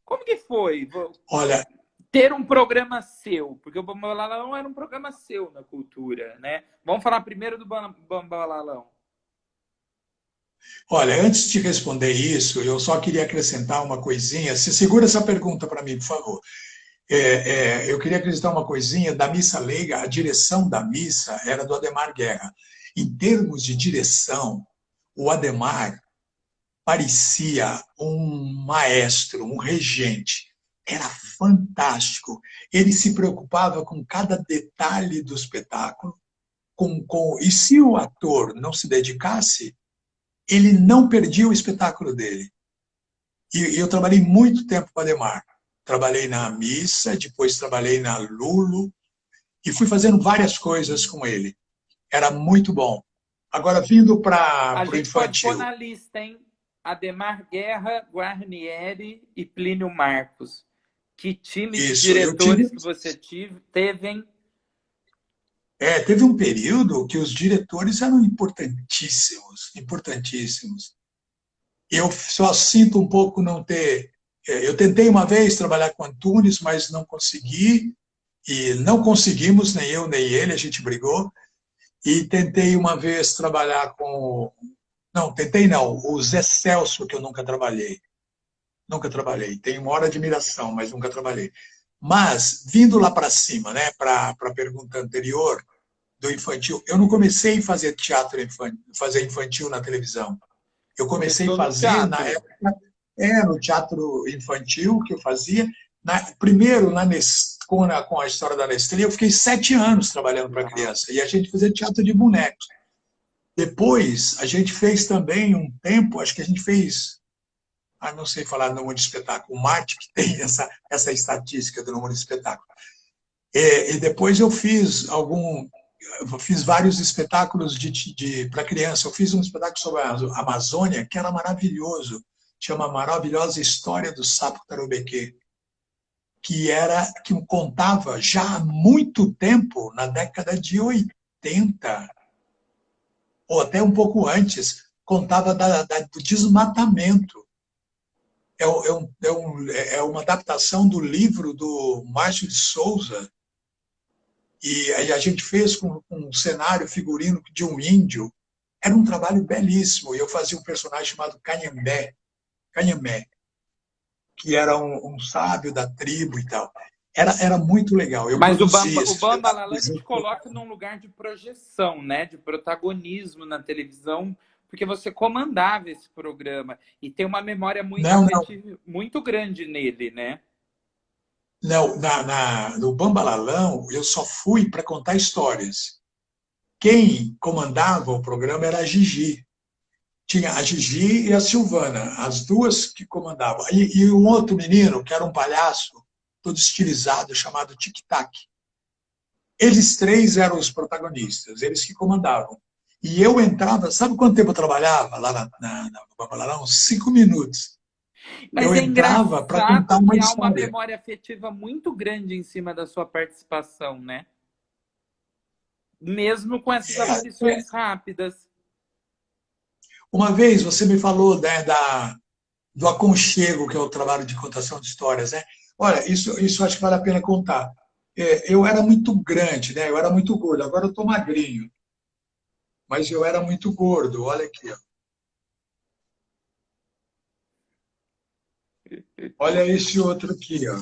Como que foi Olha, ter um programa seu? Porque o Bambalalão era um programa seu na cultura, né? Vamos falar primeiro do Bambalalão. olha, antes de responder isso, eu só queria acrescentar uma coisinha. Se segura essa pergunta para mim, por favor. Eu queria acrescentar uma coisinha da missa leiga. A direção da missa era do Adhemar Guerra. Em termos de direção, o Adhemar parecia um maestro, um regente. Era fantástico. Ele se preocupava com cada detalhe do espetáculo. E se o ator não se dedicasse, ele não perdia o espetáculo dele. E eu trabalhei muito tempo com o Adhemar. Trabalhei na missa, depois trabalhei na Lulo, e fui fazendo várias coisas com ele. Era muito bom. Agora, vindo para A o gente pode pôr infantil. na lista, hein? Adhemar Guerra, Guarnieri e Plínio Marcos. Que time de Isso, diretores que você teve, hein? Teve um período que os diretores eram importantíssimos, importantíssimos. Eu só sinto um pouco não ter. Eu tentei uma vez trabalhar com Antunes, mas não consegui, e não conseguimos, nem eu nem ele, a gente brigou. E tentei uma vez trabalhar com. Não, tentei não, o Zé Celso, que eu nunca trabalhei. Nunca trabalhei. Tenho uma hora de admiração, mas nunca trabalhei. Mas, vindo lá para cima, né, para a pergunta anterior, do infantil, eu não comecei a fazer fazer infantil na televisão. Eu comecei a Começou no fazer, na teatro. época, no teatro infantil que eu fazia. Primeiro, com a história da Nestlé, eu fiquei 7 anos trabalhando para criança. E a gente fazia teatro de bonecos. Depois, a gente fez também um tempo, acho que a gente fez, não sei falar número de espetáculo, o Marte que tem essa estatística do número de espetáculo. E depois eu fiz vários espetáculos para criança. Eu fiz um espetáculo sobre a Amazônia, que era maravilhoso, chama A Maravilhosa História do Sapo Tarubequê, que contava já há muito tempo, na década de 80, ou até um pouco antes, contava do desmatamento. É uma adaptação do livro do Márcio de Souza, e aí a gente fez com um cenário figurino de um índio. Era um trabalho belíssimo. E eu fazia um personagem chamado Canhambé, que era um sábio da tribo e tal. Era muito legal. Eu Mas produzi o esse espetáculo. Bambalalã te coloca num lugar de projeção, né? De protagonismo na televisão, porque você comandava esse programa e tem uma memória muito Não, não, afetiva, muito grande nele, né? não. No Bambalalão, eu só fui para contar histórias. Quem comandava o programa era a Gigi. Tinha a Gigi e a Silvana, as duas que comandavam. E um outro menino, que era um palhaço, todo estilizado, chamado Tic Tac. Eles 3 eram os protagonistas, eles que comandavam. E eu entrava, sabe quanto tempo eu trabalhava lá no Babalarão? 5 minutos. Eu Mas é entrava para contar engraçado uma que há uma história. memória afetiva muito grande em cima da sua participação, né? Mesmo com essas aparições rápidas. Uma vez você me falou, né, do aconchego, que é o trabalho de contação de histórias, né? Olha, isso acho que vale a pena contar. Eu era muito grande, né? Eu era muito gordo. Agora eu estou magrinho, mas eu era muito gordo. Olha aqui, ó. Olha esse outro aqui, ó.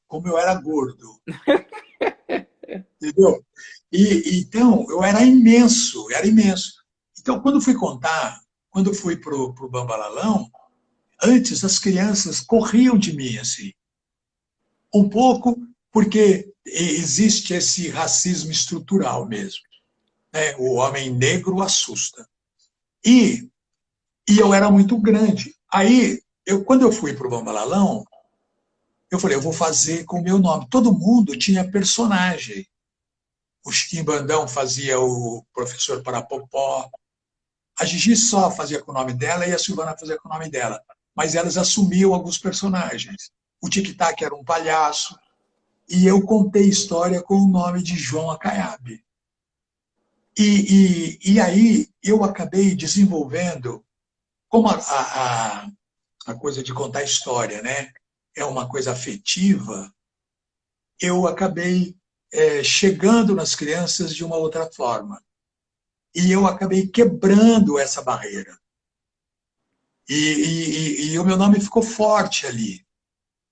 Como eu era gordo, entendeu? Então, eu era imenso, era imenso. Então, quando fui contar, quando fui pro Bambalalão, antes as crianças corriam de mim, assim. Um pouco porque existe esse racismo estrutural mesmo, né? O homem negro assusta. E, e eu era muito grande. Aí, quando eu fui para o Bambalalão, eu falei, eu vou fazer com o meu nome. Todo mundo tinha personagem. O Chiquinho Bandão fazia o professor Parapopó. A Gigi só fazia com o nome dela e a Silvana fazia com o nome dela. Mas elas assumiam alguns personagens. O Tic Tac era um palhaço. E eu contei história com o nome de João Acaiabe. E aí eu acabei desenvolvendo, como a coisa de contar história, né, é uma coisa afetiva, eu acabei chegando nas crianças de uma outra forma. E eu acabei quebrando essa barreira. E o meu nome ficou forte ali.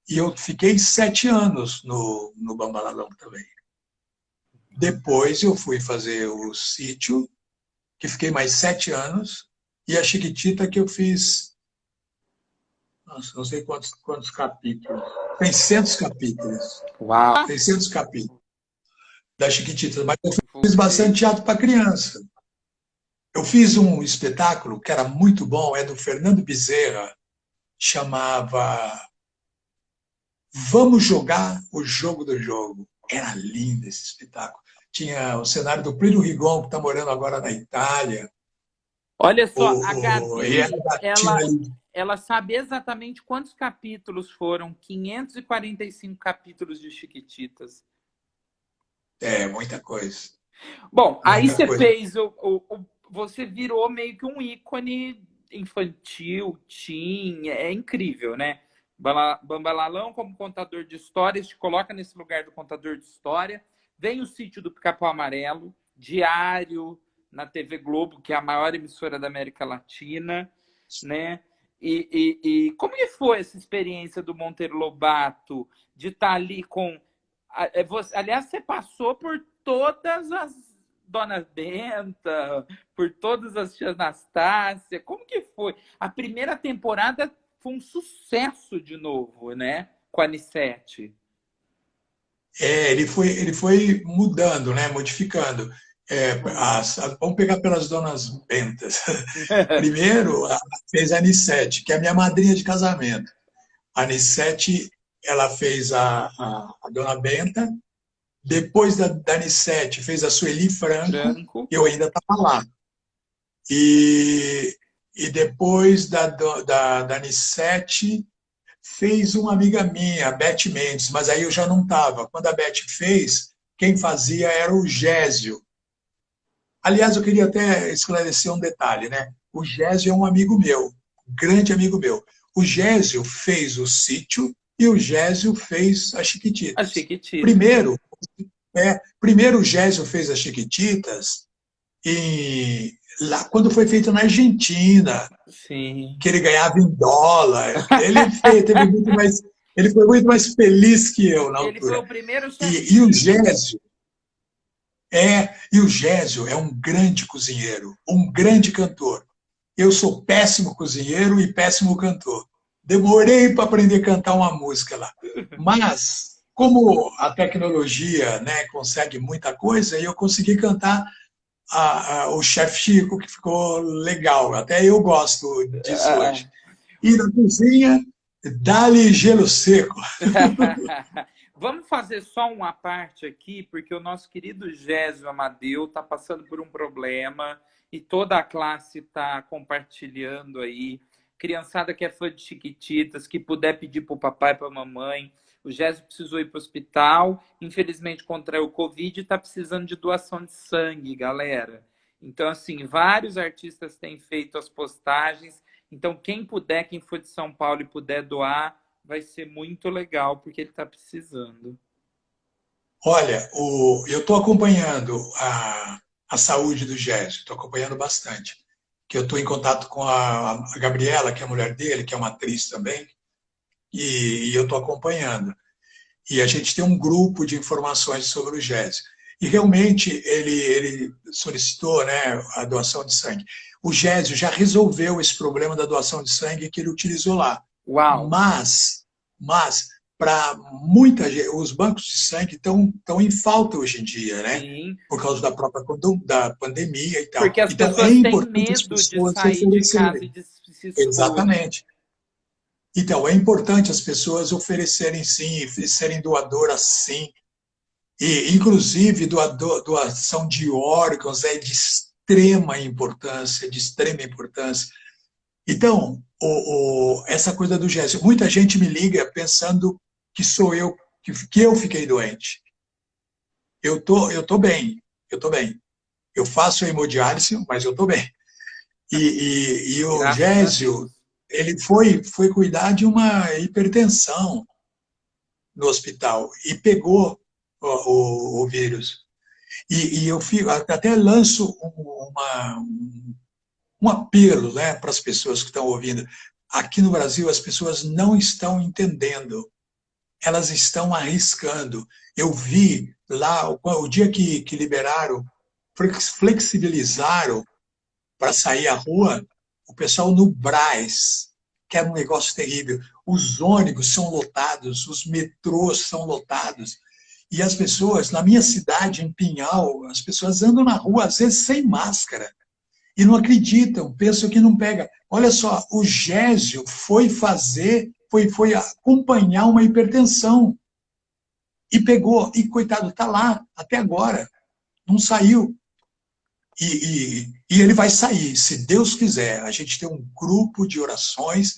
E eu fiquei 7 anos no Bambalalão também. Depois eu fui fazer o sítio, que fiquei mais 7 anos, e a Chiquitita que eu fiz, nossa, não sei quantos capítulos, 600 capítulos, Uau! 600 capítulos da Chiquitita, mas eu fiz Você. bastante teatro para criança. Eu fiz um espetáculo que era muito bom, é do Fernando Bezerra, chamava Vamos Jogar o Jogo do Jogo. Era lindo esse espetáculo. Tinha o cenário do Plínio Rigon, que está morando agora na Itália. Olha só, a E Gabi, tinha ela sabe exatamente quantos capítulos foram. 545 capítulos de Chiquititas. muita coisa, Bom, aí muita você coisa. fez você virou meio que um ícone infantil, teen, é incrível, né? Bambalalão como contador de histórias te coloca nesse lugar do contador de história. Vem o Sítio do Pica-Pau Amarelo, diário na TV Globo, que é a maior emissora da América Latina, né? E como que foi essa experiência do Monteiro Lobato de estar ali com aliás, você passou por todas as Dona Benta, por todas as Tia Anastácia. Como que foi? A primeira temporada foi um sucesso de novo, né? Com a Anissete. Ele foi mudando, né, modificando. Vamos pegar pelas donas Bentas. Primeiro, fez a Anissete, que é a minha madrinha de casamento. A Anissete, ela fez a dona Benta. Depois da Anissete, fez a Sueli Franco. Franco. Eu ainda estava lá. E depois da Anissete, fez uma amiga minha, a Beth Mendes, mas aí eu já não estava. Quando a Beth fez, quem fazia era o Gésio. Aliás, eu queria até esclarecer um detalhe, né? O Gésio é um amigo meu, grande amigo meu. O Gésio fez o Sítio e o Gésio fez as A Chiquititas. Chiquitita. Primeiro o Gésio fez as Chiquititas e lá quando foi feito na Argentina, Sim. que ele ganhava em dólar. Ele foi muito mais feliz que eu na Ele foi altura. o primeiro E, e o chefinho. Gésio e o Gésio é um grande cozinheiro, um grande cantor. Eu sou péssimo cozinheiro e péssimo cantor. Demorei para aprender a cantar uma música lá. Mas, como a tecnologia, né, consegue muita coisa, eu consegui cantar o Chef Chico, que ficou legal. Até eu gosto disso hoje. E na cozinha, dá-lhe gelo seco. Vamos fazer só uma parte aqui, porque o nosso querido Gésio Amadeu está passando por um problema e toda a classe está compartilhando aí. Criançada que é fã de Chiquititas, que puder pedir para o papai e para a mamãe. O Gésio precisou ir para o hospital, infelizmente contraiu o Covid e está precisando de doação de sangue, galera. Então, assim, vários artistas têm feito as postagens. Então, quem puder, quem for de São Paulo e puder doar, vai ser muito legal, porque ele está precisando. Olha, eu estou acompanhando a saúde do Gésio, estou acompanhando bastante. que eu estou em contato com a Gabriela, que é a mulher dele, que é uma atriz também, e eu estou acompanhando. E a gente tem um grupo de informações sobre o Gésio. E realmente ele solicitou, né, a doação de sangue. O Gésio já resolveu esse problema da doação de sangue que ele utilizou lá. Uau! Mas para muita gente, os bancos de sangue estão em falta hoje em dia, né? Sim, Por causa da própria da pandemia e tal. porque as Então, é pessoas têm importante as medo de pessoas sair de casa e oferecerem. de se expor. Exatamente. Então, é importante as pessoas oferecerem sim, serem doadoras sim. E, inclusive, doação de órgãos é de extrema importância, de extrema importância. Então, essa coisa do Géssio, muita gente me liga pensando que sou eu, que eu fiquei doente. Eu tô bem, eu tô bem. Eu faço a hemodiálise, mas eu tô bem. E o Graças a Gésio, Deus. ele foi cuidar de uma hipertensão no hospital e pegou o vírus. E eu até lanço um apelo, né, para as pessoas que estão ouvindo. Aqui no Brasil, as pessoas não estão entendendo, elas estão arriscando. Eu vi lá, o dia que liberaram, flexibilizaram para sair à rua, o pessoal no Brás, que era um negócio terrível. Os ônibus são lotados, os metrôs são lotados. E as pessoas, na minha cidade, em Pinhal, as pessoas andam na rua, às vezes, sem máscara. E não acreditam, pensam que não pega. Olha só, o Gésio foi acompanhar uma hipertensão. E pegou, e coitado, está lá até agora, não saiu. E ele vai sair, se Deus quiser. A gente tem um grupo de orações,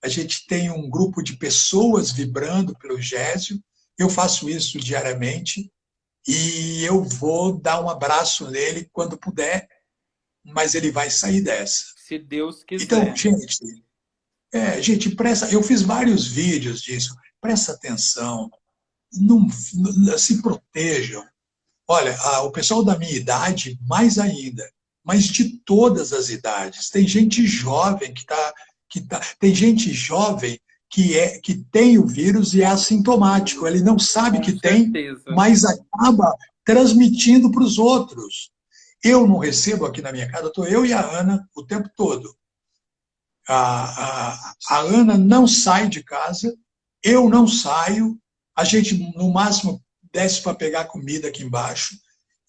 a gente tem um grupo de pessoas vibrando pelo Gésio. Eu faço isso diariamente e eu vou dar um abraço nele quando puder, mas ele vai sair dessa. Se Deus Então, quiser. gente, eu fiz vários vídeos disso. Presta atenção, não se protejam. Olha, o pessoal da minha idade, mais ainda, mas de todas as idades. Tem gente jovem tem gente jovem que tem o vírus e é assintomático. Ele não sabe Com que tem, certeza. mas acaba transmitindo para os outros. Eu não recebo aqui na minha casa, estou eu e a Ana o tempo todo. A Ana não sai de casa, eu não saio, a gente, no máximo, desce para pegar comida aqui embaixo,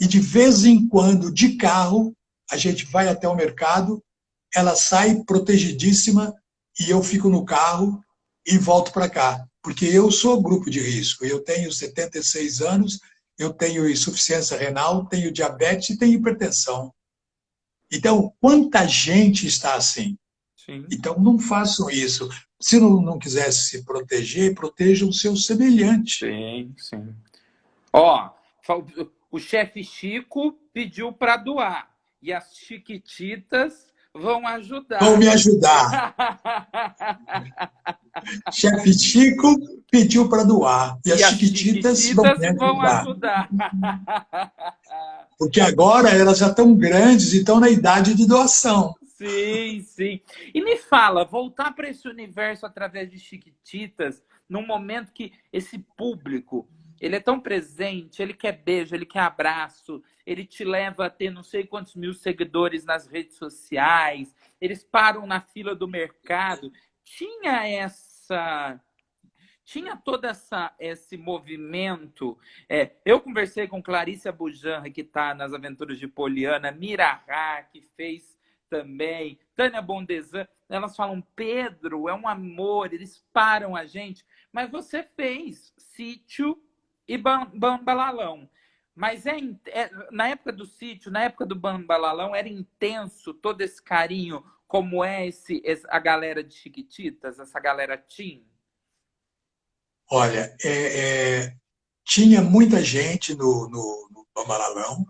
e de vez em quando, de carro, a gente vai até o mercado, ela sai protegidíssima, e eu fico no carro e volto para cá, porque eu sou grupo de risco, eu tenho 76 anos, eu tenho insuficiência renal, tenho diabetes e tenho hipertensão. Então, quanta gente está assim? Sim, Então, não façam isso. Se não quiser se proteger, protejam o seu semelhante. sim, sim. Ó, o chefe Chico pediu para doar e as Chiquititas vão Vão ajudar. me ajudar. Chefe Chico pediu para doar e as E as Chiquititas vão Chiquititas me vão ajudar. ajudar. Porque agora elas já estão grandes e estão na idade de doação. Sim, sim. E me fala, voltar para esse universo através de Chiquititas, num momento que esse público, ele é tão presente, ele quer beijo, ele quer abraço, ele te leva a ter não sei quantos mil seguidores nas redes sociais, eles param na fila do mercado. Tinha essa tinha todo esse movimento. Eu conversei com Clarice Abujanra, que está nas Aventuras de Poliana, Mirahá, que fez também, Tânia Bondesan. Elas falam, Pedro, é um amor, eles param a gente. Mas você fez Sítio e Bambalalão. Mas na época do Sítio, na época do Bambalalão, era intenso todo esse carinho, como a galera de Chiquititas, essa galera teen. Olha, tinha muita gente no Bambalalão,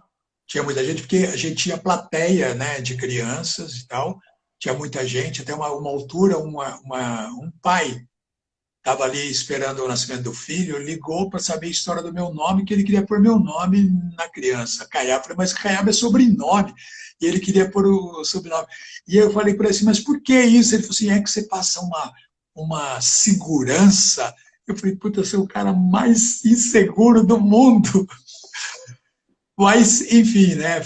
tinha muita gente, porque a gente tinha plateia, né, de crianças e tal, tinha muita gente, até uma altura, um pai estava ali esperando o nascimento do filho, ligou para saber a história do meu nome, que ele queria pôr meu nome na criança, Caiaba. Eu falei, mas Caiaba é sobrenome, e ele queria pôr o sobrenome. E eu falei para ele assim, mas por que isso? Ele falou assim, é que você passa uma segurança. Eu falei, puta, eu sou o cara mais inseguro do mundo. Mas, enfim, né,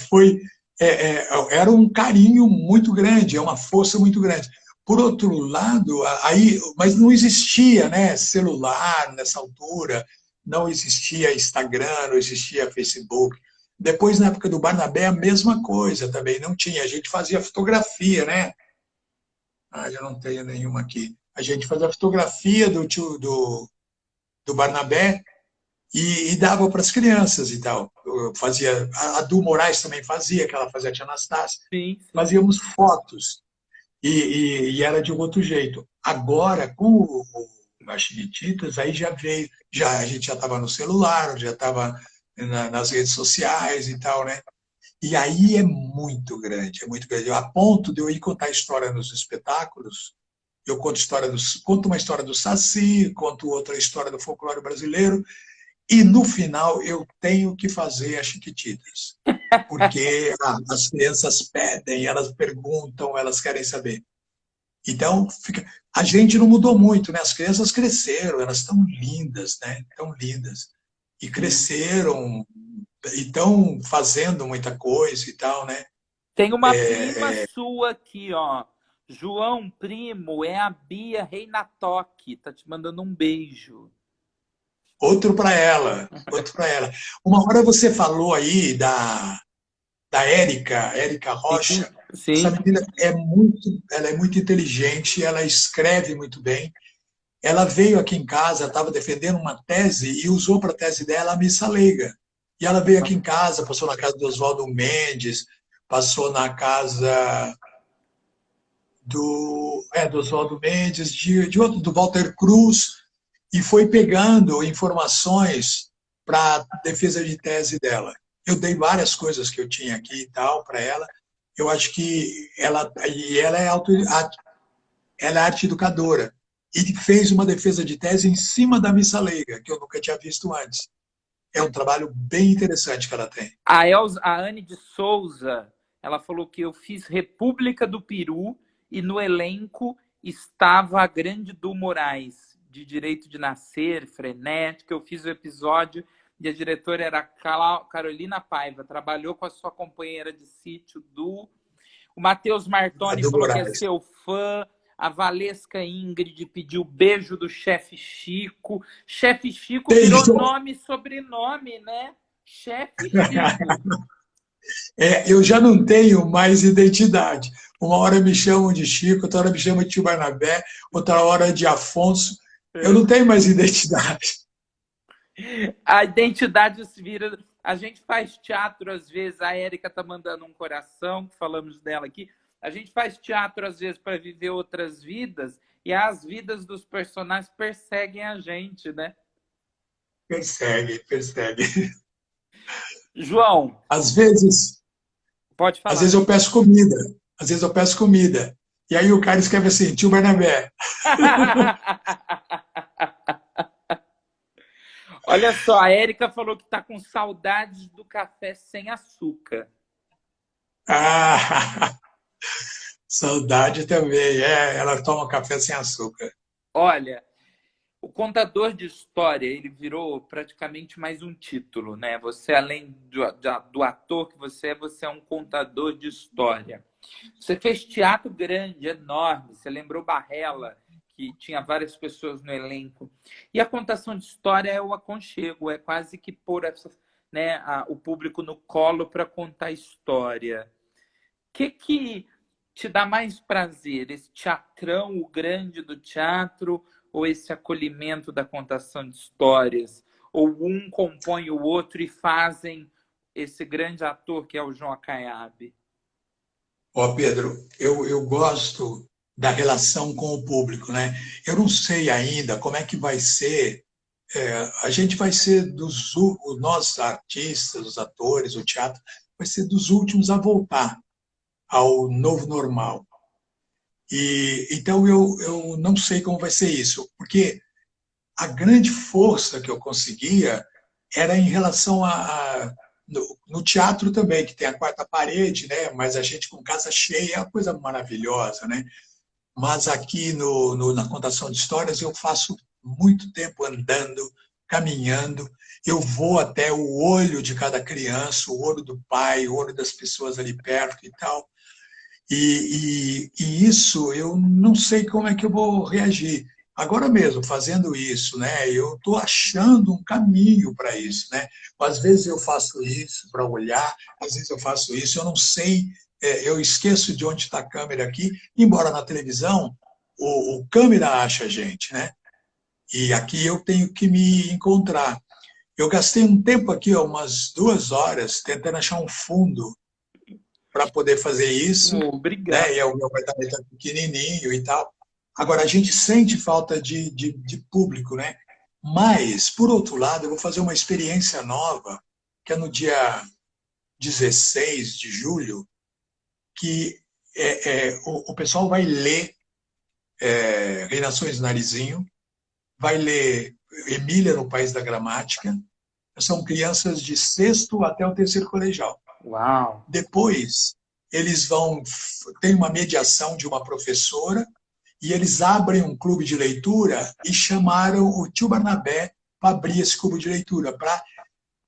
era um carinho muito grande, é uma força muito grande. Por outro lado, aí, mas não existia, né, celular nessa altura, não existia Instagram, não existia Facebook. Depois, na época do Barnabé, a mesma coisa também, não tinha. A gente fazia fotografia, né? Ah, já não tenho nenhuma aqui. A gente fazia fotografia do Barnabé e dava para as crianças e tal. Eu fazia, a Du Moraes também fazia, que ela fazia a Tia Anastácia. Sim, sim. Fazíamos fotos e era de um outro jeito. Agora, com as Chiquititas, aí já veio, já, a gente já estava no celular, já estava nas redes sociais e tal, né? E aí é muito grande. A ponto de eu ir contar história nos espetáculos, eu conto uma história do Saci, conto outra história do folclore brasileiro, e no final eu tenho que fazer as Chiquititas, porque as crianças pedem, elas perguntam, elas querem saber. Então, a gente não mudou muito, né? As crianças cresceram, elas estão lindas, né? Tão lindas. E Sim. cresceram, e estão fazendo muita coisa e tal, né? Tem uma prima sua aqui, ó. João, primo, é a Bia Reinatoque. Tá te mandando um beijo. Outro para ela, outro para ela. Uma hora você falou aí da Érica Sim, Rocha. Essa sim. menina ela é muito inteligente, ela escreve muito bem. Ela veio aqui em casa, estava defendendo uma tese e usou para a tese dela a missa leiga. E ela veio aqui em casa, passou na casa do Oswaldo Mendes, passou na casa do Oswaldo Mendes, do Walter Cruz, e foi pegando informações para a defesa de tese dela. Eu dei várias coisas que eu tinha aqui e tal para ela. Eu acho que ela ela é arte educadora e fez uma defesa de tese em cima da missa leiga, que eu nunca tinha visto antes. É um trabalho bem interessante que ela tem. A Anne de Souza, ela falou que eu fiz República do Peru e no elenco estava a grande Du Moraes, de Direito de Nascer, Frenética. Eu fiz o episódio e a diretora era Carolina Paiva, trabalhou com a sua companheira de sítio, Du. O Matheus A Martoni do falou que é Moraes. seu fã. A Valesca Ingrid pediu beijo do chefe Chico. Chefe Chico virou Beijo. nome e sobrenome, né? Chefe Chico. Eu já não tenho mais identidade. Uma hora me chamam de Chico, outra hora me chamam de Tio Barnabé, outra hora de Afonso. Eu não tenho mais identidade. A identidade se vira. A gente faz teatro às vezes. A Érica tá mandando um coração, falamos dela aqui. A gente faz teatro às vezes para viver outras vidas e as vidas dos personagens perseguem a gente, né? Persegue, persegue. João, Às vezes, pode às falar. vezes eu peço comida. Às vezes eu peço comida. E aí o cara escreve assim, Tio Barnabé. Olha só, a Érica falou que tá com saudades do café sem açúcar. Ah, saudade também. Ela toma café sem açúcar. Olha, o contador de história, ele virou praticamente mais um título, né? Você, além do ator que você é um contador de história. Você fez teatro grande, enorme. Você lembrou Barrela, que tinha várias pessoas no elenco. E a contação de história é o aconchego, é quase que pôr o público no colo para contar história. O que te dá mais prazer? Esse teatrão, o grande do teatro, ou esse acolhimento da contação de histórias? Ou um compõe o outro e fazem esse grande ator que é o João Acaiabe? Ó, Pedro, eu gosto da relação com o público, né? Eu não sei ainda como é que vai ser. A gente vai ser nós artistas, os atores, o teatro, vai ser dos últimos a voltar ao novo normal. E então eu não sei como vai ser isso, porque a grande força que eu conseguia era em relação no teatro também, que tem a quarta parede, né? Mas a gente com casa cheia é uma coisa maravilhosa, né? Mas aqui na contação de histórias eu faço muito tempo andando, caminhando, eu vou até o olho de cada criança, o olho do pai, o olho das pessoas ali perto e tal. E isso eu não sei como é que eu vou reagir. Agora mesmo, fazendo isso, né, eu estou achando um caminho para isso. Né? Às vezes eu faço isso para olhar, às vezes eu faço isso, eu não sei, eu esqueço de onde está a câmera aqui, embora na televisão o câmera acha a gente, né? E aqui eu tenho que me encontrar. Eu gastei um tempo aqui, ó, umas 2 horas, tentando achar um fundo para poder fazer isso, né? Obrigado. E o meu apartamento é pequenininho e tal. Agora, a gente sente falta de público, né? Mas, por outro lado, eu vou fazer uma experiência nova, que é no dia 16 de julho, que o pessoal vai ler Reinações do Narizinho, vai ler Emília no País da Gramática, são crianças de sexto até o terceiro colegial. Uau! Depois, eles vão tem uma mediação de uma professora e eles abrem um clube de leitura e chamaram o tio Barnabé para abrir esse clube de leitura, para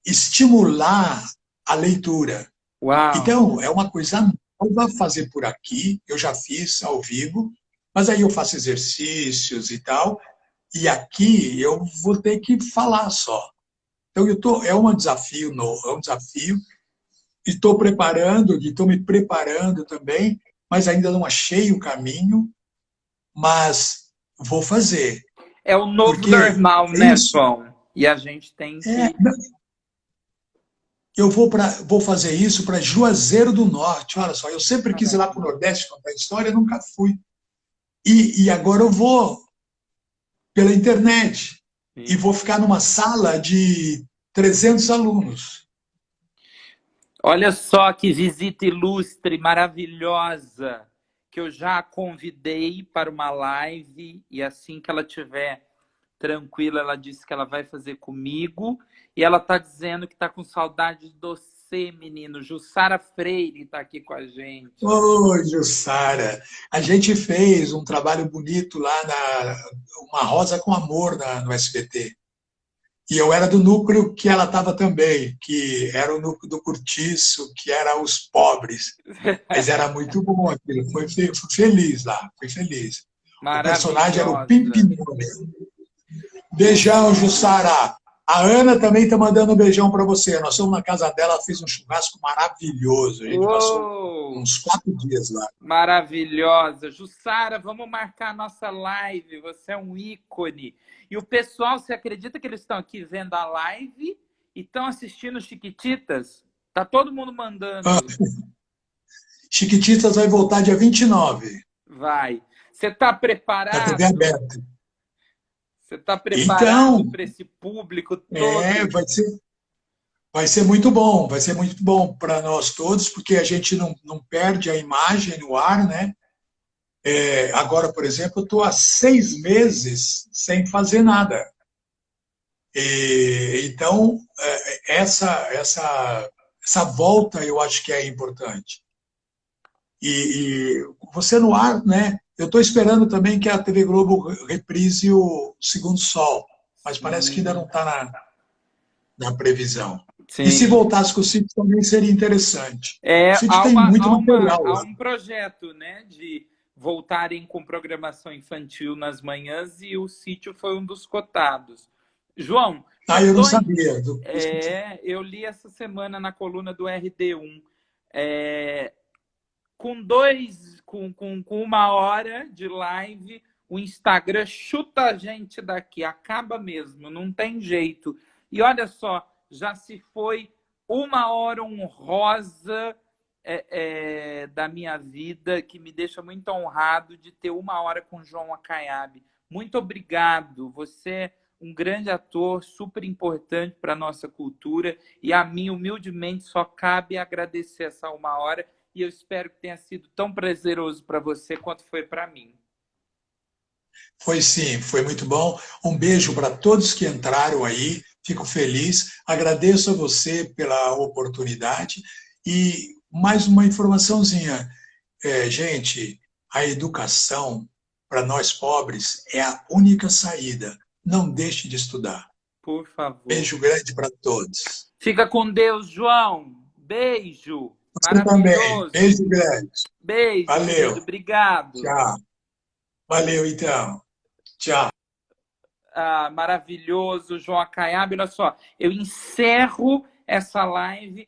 estimular a leitura. Uau! Então, é uma coisa nova fazer por aqui, eu já fiz ao vivo, mas aí eu faço exercícios e tal, e aqui eu vou ter que falar só. Então, é um desafio novo, é um desafio, e estou me preparando também, mas ainda não achei o caminho, mas vou fazer, É o novo porque normal, é né, isso. João? E a gente tem É, que. eu vou fazer isso para Juazeiro do Norte. Olha só, eu sempre quis ir lá para o Nordeste contar história, nunca fui. E agora eu vou pela internet e vou ficar numa sala de 300 alunos. Olha só que visita ilustre, maravilhosa, que eu já a convidei para uma live e assim que ela tiver tranquila, ela disse que ela vai fazer comigo e ela está dizendo que está com saudade de você, menino. Jussara Freire está aqui com a gente. Oi, Jussara. A gente fez um trabalho bonito lá Uma Rosa com Amor no SBT. E eu era do núcleo que ela estava também, que era o núcleo do Curtiço, que era os pobres. Mas era muito bom aquilo. Fui feliz lá, fui feliz. O personagem era o Maravilhosa. Pimpinone. Beijão, Jussara. A Ana também está mandando um beijão para você. Nós fomos na casa dela, fez um churrasco maravilhoso. A gente passou Uou! uns 4 dias lá. Maravilhosa. Jussara, vamos marcar a nossa live. Você é um ícone. E o pessoal, você acredita que eles estão aqui vendo a live e estão assistindo Chiquititas? Tá todo mundo Ah, mandando. Chiquititas vai voltar dia 29, Vai. Você está na TV preparado? aberta. Você está Então, preparado para esse público todo? vai ser muito bom. Vai ser muito bom para nós todos, porque a gente não perde a imagem no ar, né? Agora, por exemplo, eu estou há 6 meses sem fazer nada. Então, essa volta eu acho que é importante. E você no ar, né? Eu estou esperando também que a TV Globo reprise o Segundo Sol, mas parece que ainda não Sim, está na previsão. E se sim. voltasse com o sítio também seria interessante. O É, sítio tem muito material há lá. um projeto, né, de voltarem com programação infantil nas manhãs e o sítio foi um dos cotados. João, Ah, com eu não dois. sabia. Eu li essa semana na coluna do RD1. É, com 1 hora de live, o Instagram chuta a gente daqui, acaba mesmo, não tem jeito. E olha só, já se foi 1 hora honrosa da minha vida, que me deixa muito honrado de ter 1 hora com João Acaiabe. Muito obrigado, você é um grande ator, super importante para a nossa cultura, e a mim, humildemente, só cabe agradecer essa 1 hora e eu espero que tenha sido tão prazeroso para você quanto foi para mim. Foi sim, foi muito bom. Um beijo para todos que entraram aí. Fico feliz. Agradeço a você pela oportunidade. E mais uma informaçãozinha. Gente, a educação para nós pobres é a única saída. Não deixe de estudar. Por favor. Beijo grande para todos. Fica com Deus, João. Beijo. Você também. Maravilhoso. Beijo grande. Beijo, querido. Valeu. Obrigado. Tchau. Valeu, então. Tchau. Ah, maravilhoso, João Acaiabe. Olha só, eu encerro essa live